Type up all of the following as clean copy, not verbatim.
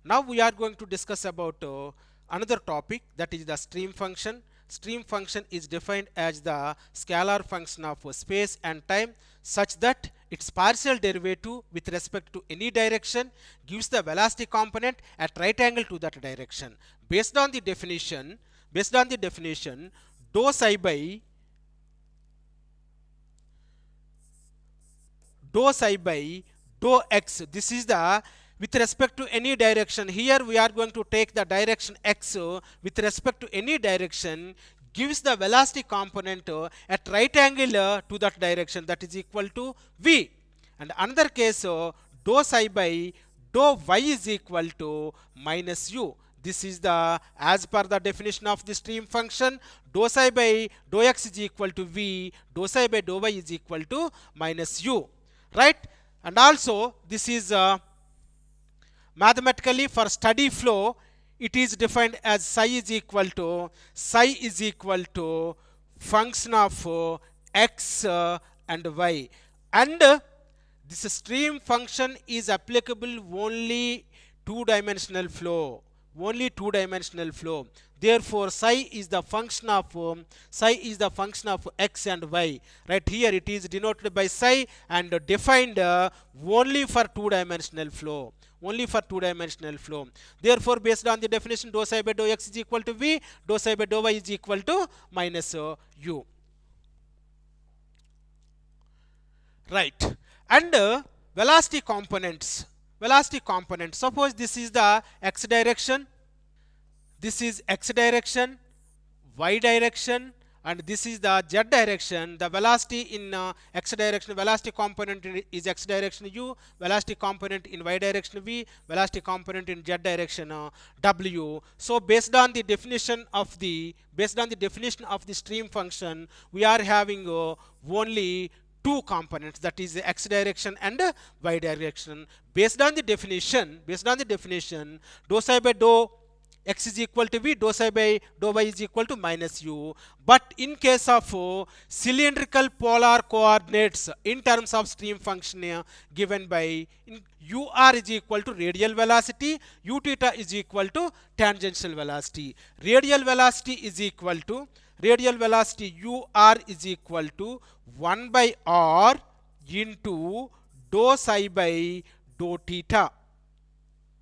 Now we are going to discuss about another topic, that is the stream function. Stream function is defined as the scalar function of space and time such that its partial derivative with respect to any direction gives the velocity component at right angle to that direction. Based on the definition, dou psi by dou x, this is the with respect to any direction. Here we are going to take the direction x with respect to any direction gives the velocity component at right angle to that direction, that is equal to v. And another case, dou psi by dou y is equal to minus u. This is the, as per the definition of the stream function, dou psi by dou x is equal to v, dou psi by dou y is equal to minus u, right? And also this is mathematically for steady flow, it is defined as psi is equal to function of x and y, and this stream function is applicable only two-dimensional flow, therefore psi is the function of x and y. Right here it is denoted by psi and defined only for two-dimensional flow, therefore based on the definition, dou psi by dou x is equal to v, dou psi by dou y is equal to minus u, right? And velocity components, suppose this is the x direction, y direction, and this is the z direction. The velocity in x direction, velocity component is x direction u, velocity component in y direction v, velocity component in z direction w. So based on the definition of the stream function, we are having only two components, that is x direction and y direction. Based on the definition, dou psi by dou x is equal to v, dou psi by dou y is equal to minus u. But in case of cylindrical polar coordinates in terms of stream function given by ur is equal to radial velocity, u theta is equal to tangential velocity. Radial velocity ur is equal to 1 by r into dou psi by dou theta.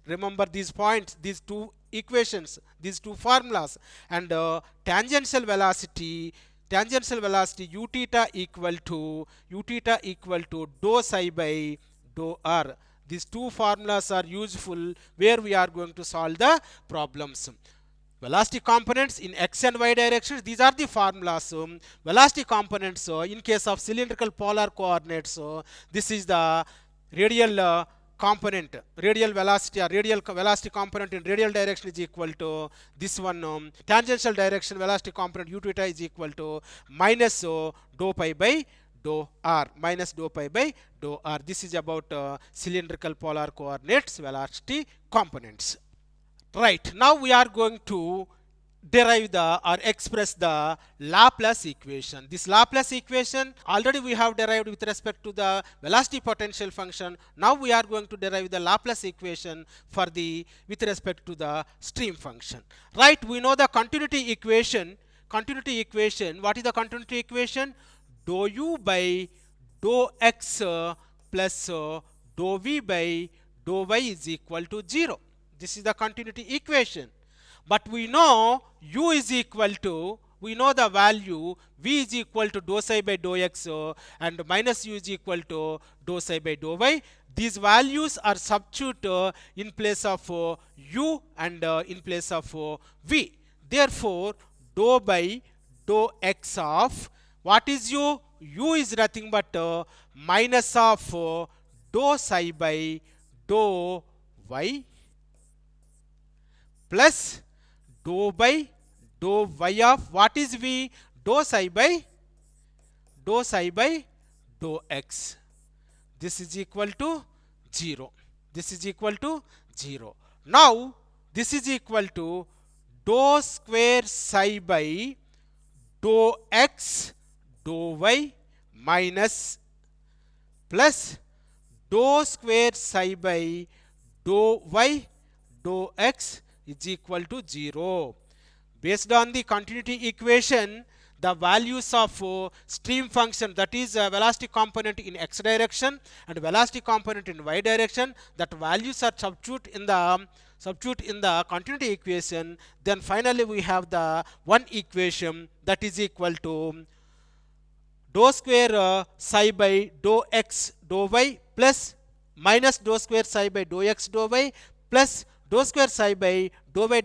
Remember these points, these two equations, these two formulas. And tangential velocity u theta equal to dou psi by dou r. These two formulas are useful where we are going to solve the problems. Velocity components in x and y directions, these are the formulas. Velocity components in case of cylindrical polar coordinates, this is the radial component, radial velocity component in radial direction is equal to this one. Tangential direction velocity component u theta is equal to minus dou pi by dou r, This is about cylindrical polar coordinates velocity components. Right, now we are going to derive or express the Laplace equation. This Laplace equation already we have derived with respect to the velocity potential function. Now we are going to derive the Laplace equation with respect to the stream function. Right, we know the continuity equation. What is the continuity equation? Dou u by dou x plus dou v by dou y is equal to 0. This is the continuity equation. But we know u is equal to, we know the value v is equal to dou psi by dou x and minus u is equal to dou psi by dou y. These values are substituted in place of u and in place of v. Therefore, dou by dou x of, what is u? U is nothing but minus of dou psi by dou y plus dou by dou y of, what is v? Dou psi by dou x. This is equal to 0. Now this is equal to dou square psi by dou x dou y minus plus dou square psi by dou y dou x is equal to 0. Based on the continuity equation, the values of stream function, that is velocity component in x direction and velocity component in y direction, that values are substitute in the continuity equation. Then finally we have the one equation that is equal to dou square psi by dou x dou y plus minus dou square psi by dou x dou y plus dou square psi by dou y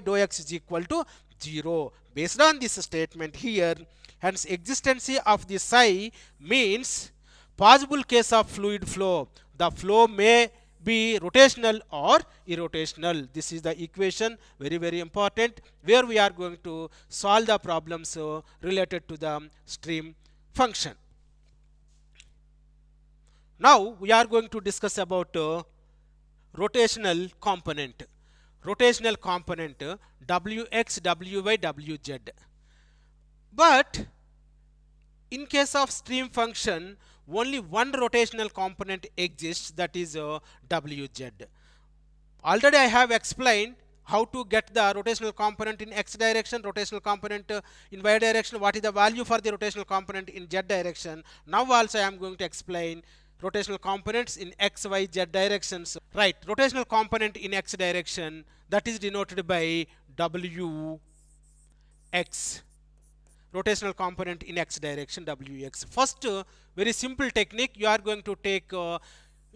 dou x is equal to 0. Based on this statement here, hence existence of the psi means possible case of fluid flow. The flow may be rotational or irrotational. This is the equation, very important, where we are going to solve the problems related to the stream function. Now we are going to discuss about rotational component. Rotational component Wx, Wy, Wz. But in case of stream function, only one rotational component exists, that is Wz. Already I have explained how to get the rotational component in x direction, rotational component in y direction, what is the value for the rotational component in z direction. Now also I am going to explain rotational components in x, y, z directions. Right, rotational component in x direction, that is denoted by Wx. Rotational component in x direction, Wx. First, very simple technique, you are going to take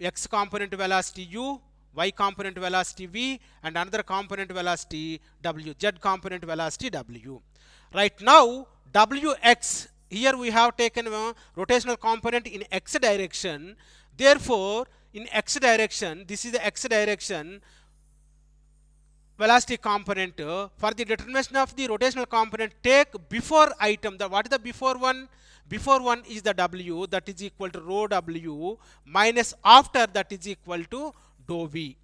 x component velocity u, y component velocity v, and another component velocity w, z component velocity w. Right now, Wx, here we have taken a rotational component in x direction. Therefore, in x direction, this is the x direction velocity component. For the determination of the rotational component, take before item. What is the before one? Before one is the w, that is equal to rho w, minus after, that is equal to dou v.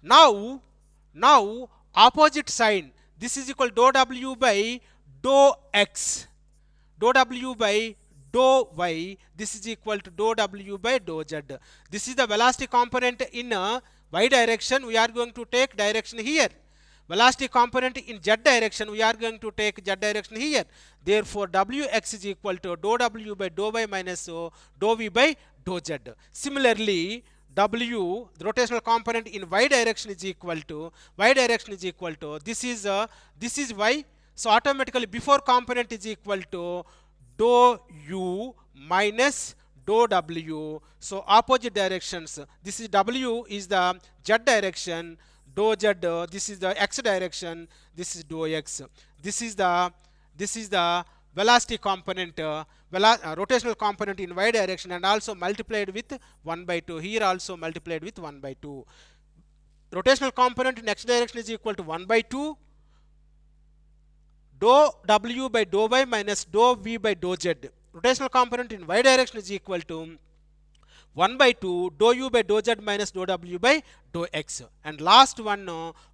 Now opposite sign, this is equal to dou w by dou x, dou w by dou y, this is equal to dou w by dou z. This is the velocity component in y direction, we are going to take direction here. Velocity component in z direction, we are going to take z direction here. Therefore, Wx is equal to dou w by dou y minus dou v by dou z. Similarly, w, the rotational component in y direction is equal to this is y. So automatically before component is equal to dou u minus dou w. So opposite directions, this is w is the z direction, dou z, this is the x direction, this is dou x. This is the velocity component, rotational component in y direction, and also multiplied with 1 by 2. Here also multiplied with 1 by 2. Rotational component in x direction is equal to 1 by 2 dou w by dou y minus dou v by dou z. Rotational component in y direction is equal to 1 by 2 dou u by dou z minus dou w by dou x. And last one,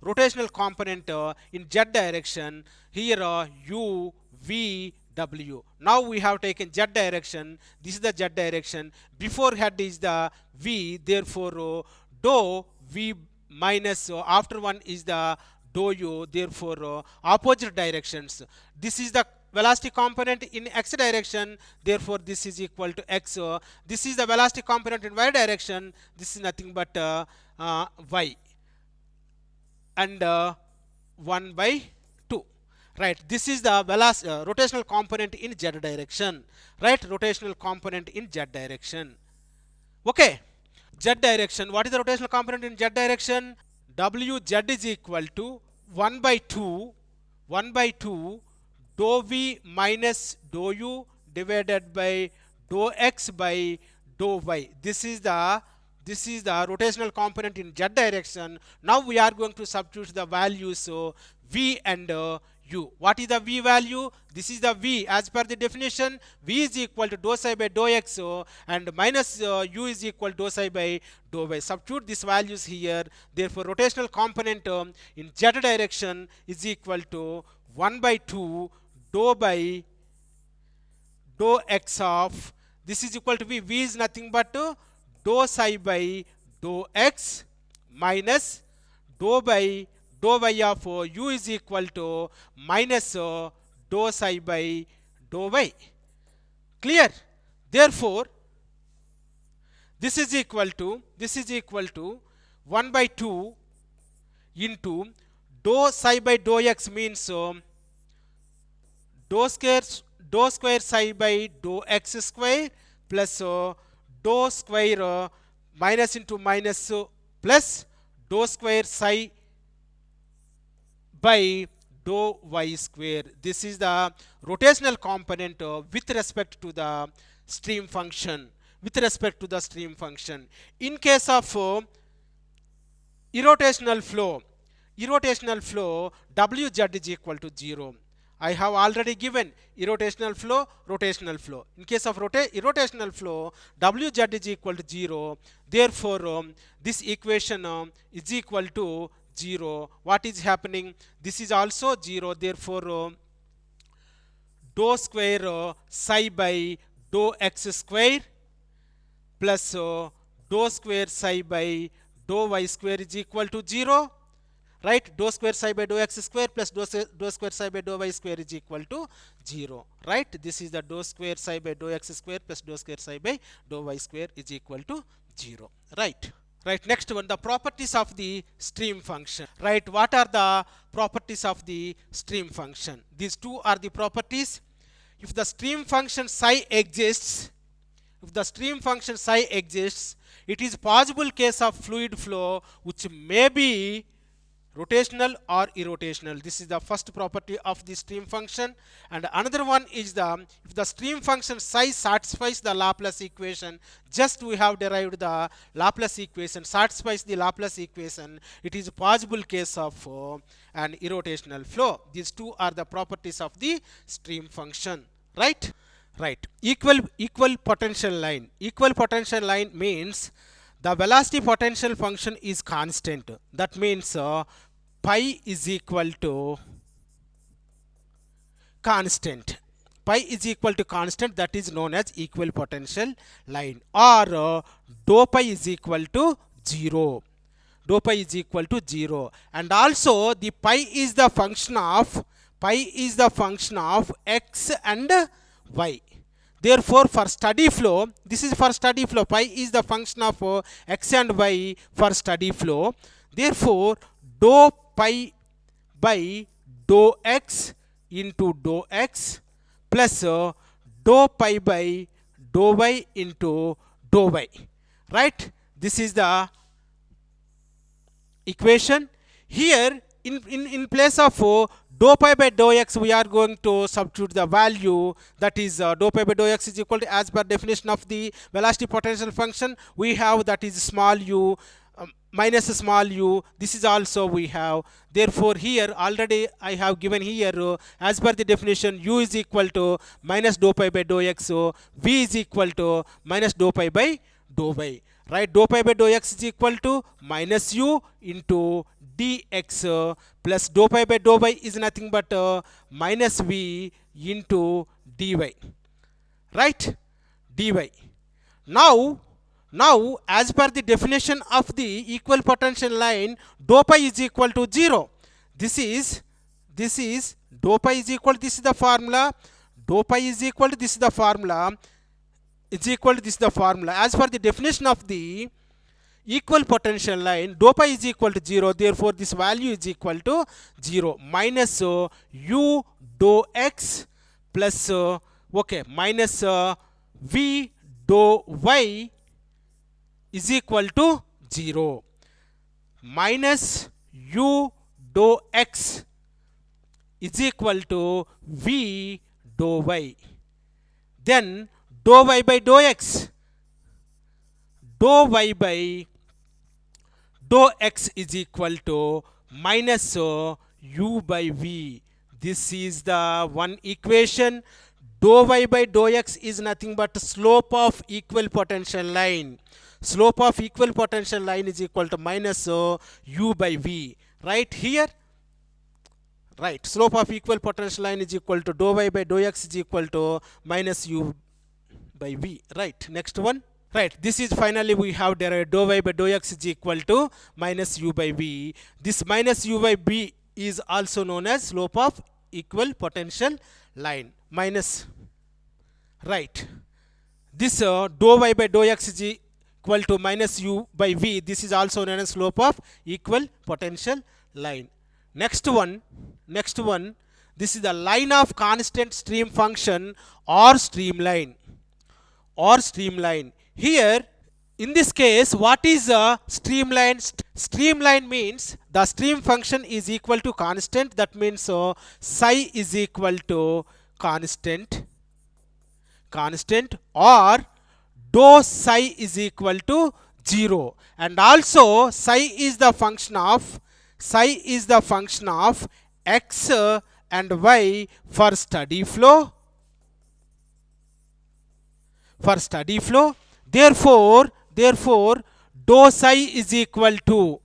rotational component in z direction, here u, v, w. Now we have taken z direction, this is the z direction, before head is the v, therefore dou v minus after one is the dou u, therefore opposite directions. This is the velocity component in x direction, therefore this is equal to x. This is the velocity component in y direction, this is nothing but y, and 1 by 2. Right, this is the rotational component in z direction. Right, rotational component in z direction. Okay, z direction, what is the rotational component in z direction? Wz is equal to 1 by 2 dou v minus dou u divided by dou x by dou y. This is the rotational component in z direction. Now we are going to substitute the values v and u. What is the v value? This is the v as per the definition. V is equal to dou psi by dou x and minus u is equal to dou psi by dou y. Substitute these values here. Therefore, rotational component in z direction is equal to 1 by 2 dou by dou x of, this is equal to v. V is nothing but dou psi by dou x minus dou by dou y of u is equal to minus dou psi by dou y. Clear? Therefore this is equal to 1 by 2 into dou psi by dou x means dou square psi by dou x square plus dou square minus into minus plus dou square psi by dou y square. This is the rotational component with respect to the stream function. In case of irrotational flow, Wz is equal to 0. I have already given irrotational flow, rotational flow. In case of irrotational flow, Wz is equal to 0. Therefore, this equation is equal to 0. What is happening? This is also 0. Therefore, dou square psi by dou x square plus dou square psi by dou y square is equal to 0. Right? Dou square psi by dou x square plus dou square psi by dou y square is equal to 0. Right? This is the dou square psi by dou x square plus dou square psi by dou y square is equal to 0. Right? Right, next one, the properties of the stream function. Right, what are the properties of the stream function? These two are the properties. If the stream function psi exists, it is possible case of fluid flow which may be rotational or irrotational. This is the first property of the stream function. And another one is if the stream function psi satisfies the Laplace equation, just we have derived the Laplace equation, satisfies the Laplace equation, it is a possible case of an irrotational flow. These two are the properties of the stream function. Right? Right. Equal potential line. Equal potential line means the velocity potential function is constant. That means pi is equal to constant. Pi is equal to constant, that is known as equal potential line. Or dou pi is equal to 0. Dou pi is equal to 0. And also the pi is the function of x and y. Therefore, for steady flow, this is for steady flow, pi is the function of x and y for steady flow. Therefore, dou pi by dou x into dou x plus dou pi by dou y into dou y. Right? This is the equation. Here, in place of dou pi by dou x, we are going to substitute the value, that is dou pi by dou x is equal to, as per definition of the velocity potential function, we have that is small u minus small u. This is also we have. Therefore, here already I have given here as per the definition, u is equal to minus dou pi by dou x, so v is equal to minus dou pi by dou y. Right? Dou pi by dou x is equal to minus u into dx plus dou pi by dou y is nothing but minus v into dy. Right? dy. Now as per the definition of the equal potential line, dou pi is equal to 0. This is dou pi is equal to, this is the formula, dou pi is equal to, this is the formula, is equal to, this is the formula. As per the definition of the equal potential line, dou pi is equal to 0. Therefore, this value is equal to 0 minus u dou x plus minus v dou y is equal to 0. Minus u dou x is equal to v dou y. Then dou y by dou x. Dou y by dou x is equal to minus u by v. This is the one equation. Dou y by dou x is nothing but slope of equal potential line. Slope of equal potential line is equal to minus u by v. Right here? Right. Slope of equal potential line is equal to dou y by dou x is equal to minus u by v. Right. Next one. Right, this is finally we have derived dou y by dou x is equal to minus u by v. This minus u by v is also known as slope of equal potential line. Minus, right, this dou y by dou x is equal to minus u by v. This is also known as slope of equal potential line. Next one, this is the line of constant stream function or streamline. Here, in this case, what is a streamline? Streamline means the stream function is equal to constant. That means psi is equal to constant, or dou psi is equal to 0, and also psi is the function of x and y for steady flow. Therefore dou psi is equal to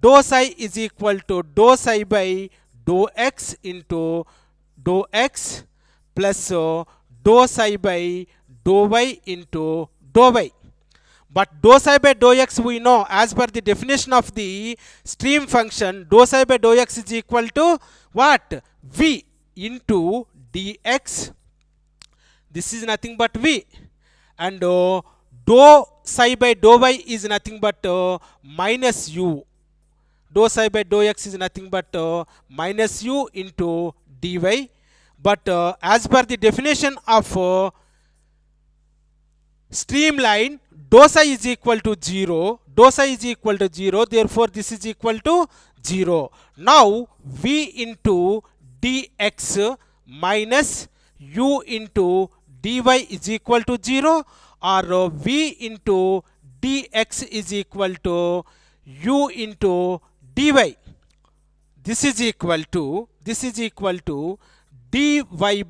dou psi by dou x into dou x plus dou psi by dou y into dou y. But dou psi by dou x we know, as per the definition of the stream function, dou psi by dou x is equal to what? V into dx. This is nothing but v, and dou psi by dou y is nothing but minus u. Dou psi by dou x is nothing but minus u into dy. But as per the definition of streamline, dou psi is equal to 0. Therefore this is equal to 0. Now v into dx minus u into dy is equal to 0, or v into dx is equal to u into dy. This is equal to dy by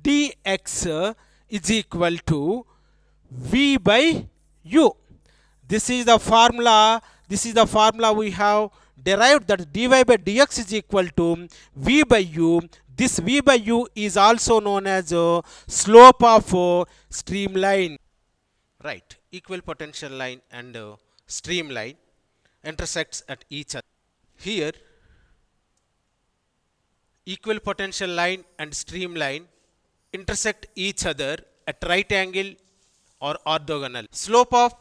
dx is equal to v by u. This is the formula we have derived, that dy by dx is equal to v by u. This v by u is also known as slope of streamline. Right, equal potential line and streamline intersects at each other. Here, equal potential line and streamline intersect each other at right angle or orthogonal. Slope of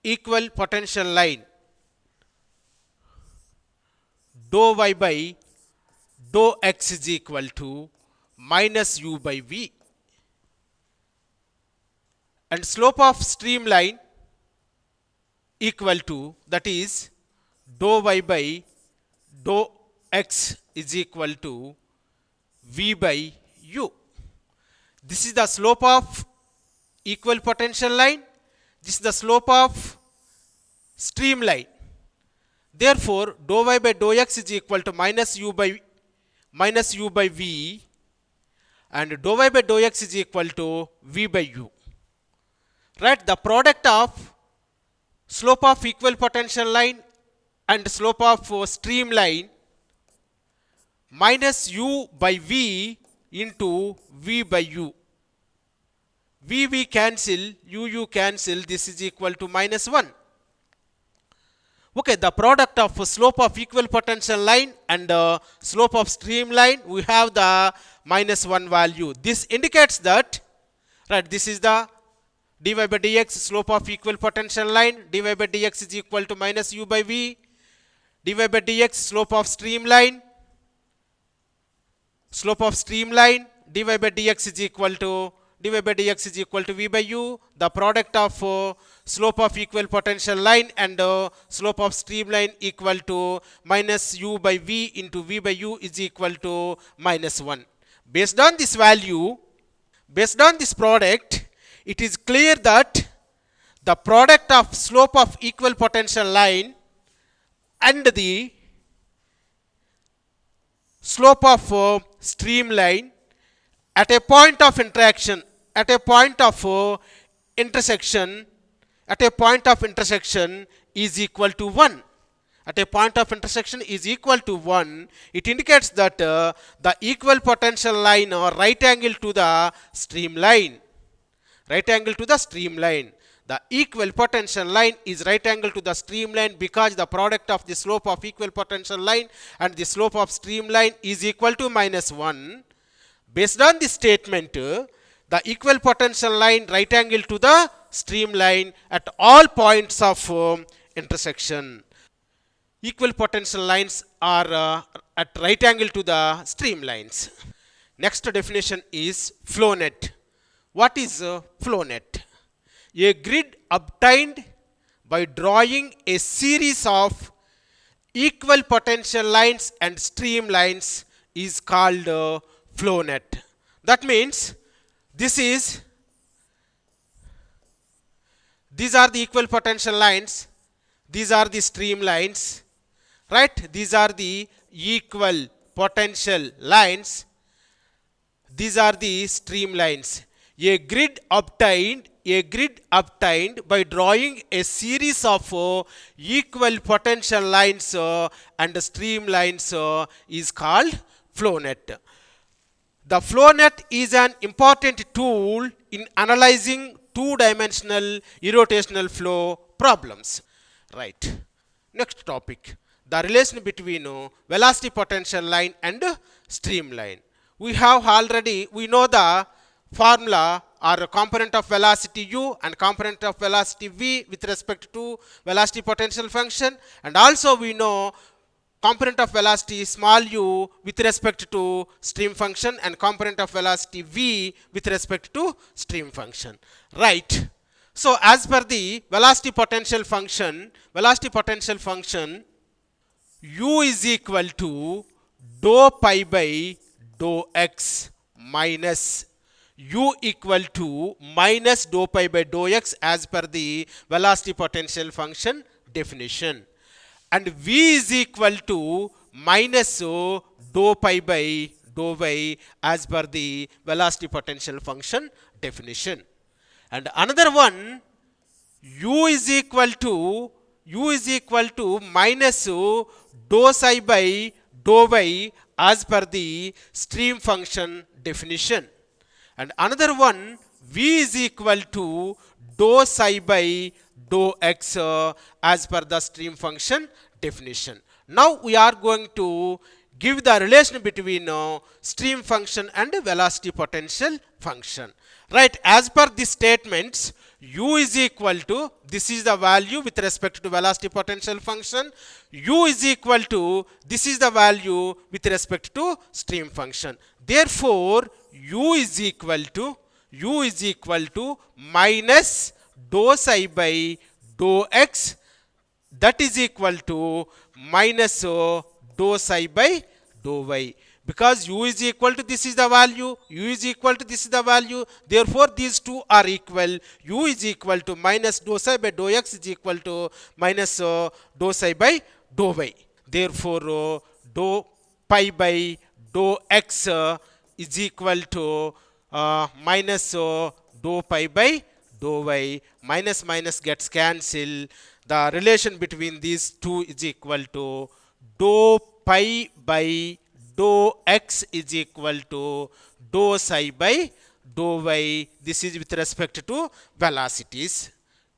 equal potential line dou y by dou x is equal to minus u by v, and slope of streamline equal to, that is, dou y by dou x is equal to v by u. This is the slope of equal potential line. This is the slope of streamline. Therefore dou y by dou x is equal to minus u by v, and dou y by dou x is equal to v by u. Right, the product of slope of equal potential line and slope of streamline minus u by v into v by u. V cancel, u cancel, this is equal to minus 1. Okay, the product of slope of equal potential line and slope of streamline, we have the minus 1 value. This indicates that, right, this is the dy by dx slope of equal potential line. Dy by dx is equal to minus u by v. Dy by dx slope of streamline. Dy by dx is equal to v by u. The product of slope of equal potential line and slope of streamline equal to minus u by v into v by u is equal to minus 1. Based on this value, based on this product, it is clear that the product of slope of equal potential line and the slope of streamline at a point of interaction, at a point of intersection is equal to 1. At a point of intersection is equal to 1. It indicates that the equal potential line or right angle to the streamline. right angle to the streamline. The equal potential line is right angle to the streamline because the product of the slope of equal potential line and the slope of streamline is equal to -1. Based on this statement, the equal potential line right angle to the streamline at all points of intersection. Equal potential lines are at right angle to the streamlines. Next definition is flow net. What is flow net? A grid obtained by drawing a series of equal potential lines and streamlines is called flow net. That means these are the equal potential lines, these are the streamlines, right? These are the equal potential lines, these are the streamlines. A grid obtained by drawing a series of equal potential lines and streamlines is called flow net. The flow net is an important tool in analyzing two-dimensional irrotational flow problems. Right. Next topic, the relation between velocity potential line and streamline. We know the formula or component of velocity u and component of velocity v with respect to velocity potential function, and also we know component of velocity small u with respect to stream function and component of velocity v with respect to stream function. Right. So as per the velocity potential function u is equal to dou pi by dou x minus u equal to minus dou pi by dou x as per the velocity potential function definition, and v is equal to minus dou pi by dou y as per the velocity potential function definition. And another one, u is equal to minus dou psi by dou y as per the stream function definition, and another one, v is equal to dou psi by dou x as per the stream function definition. Now we are going to give the relation between stream function and velocity potential function. Right, as per the statements, u is equal to, this is the value with respect to velocity potential function, u is equal to, this is the value with respect to stream function. Therefore u is equal to minus dou psi by dou x, that is equal to minus dou psi by dou y. Because u is equal to, this is the value, u is equal to, this is the value, therefore these two are equal. U is equal to minus dou psi by dou x is equal to minus dou psi by dou y. Therefore dou pi by dou x is equal to minus dou pi by dou y. Minus minus gets cancelled. The relation between these two is equal to dou pi by dou x is equal to dou psi by dou y. This is with respect to velocities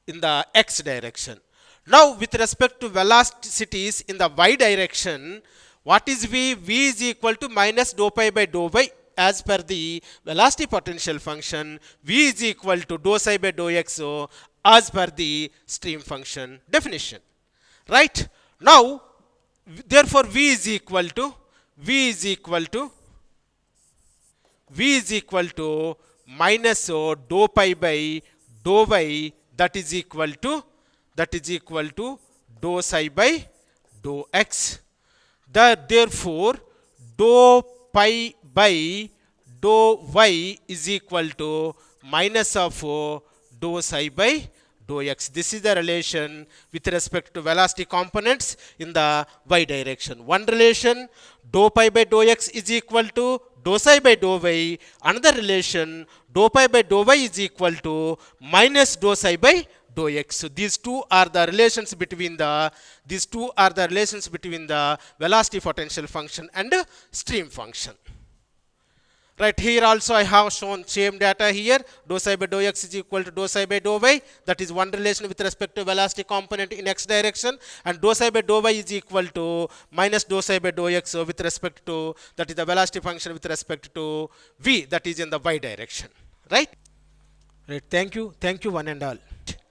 in the x direction. Now with respect to velocities in the y direction, what is v? V is equal to minus dou pi by dou y. As per the velocity potential function, v is equal to dou psi by dou x as per the stream function definition. Right. Now therefore v is equal to minus dou pi by dou y, that is equal to dou psi by dou x. Therefore dou pi by dou y is equal to minus of dou psi by dou x. This is the relation with respect to velocity components in the y direction. One relation, dou pi by dou x is equal to dou psi by dou y. Another relation, dou pi by dou y is equal to minus dou psi by dou x. So these two are the relations between the velocity potential function and stream function. Right, here also I have shown same data here. Dou psi by dou x is equal to dou psi by dou y. That is one relation with respect to velocity component in x direction, and dou psi by dou y is equal to minus dou psi by dou x with respect to, that is the velocity function with respect to v, that is in the y direction. Right? Right. Thank you one and all.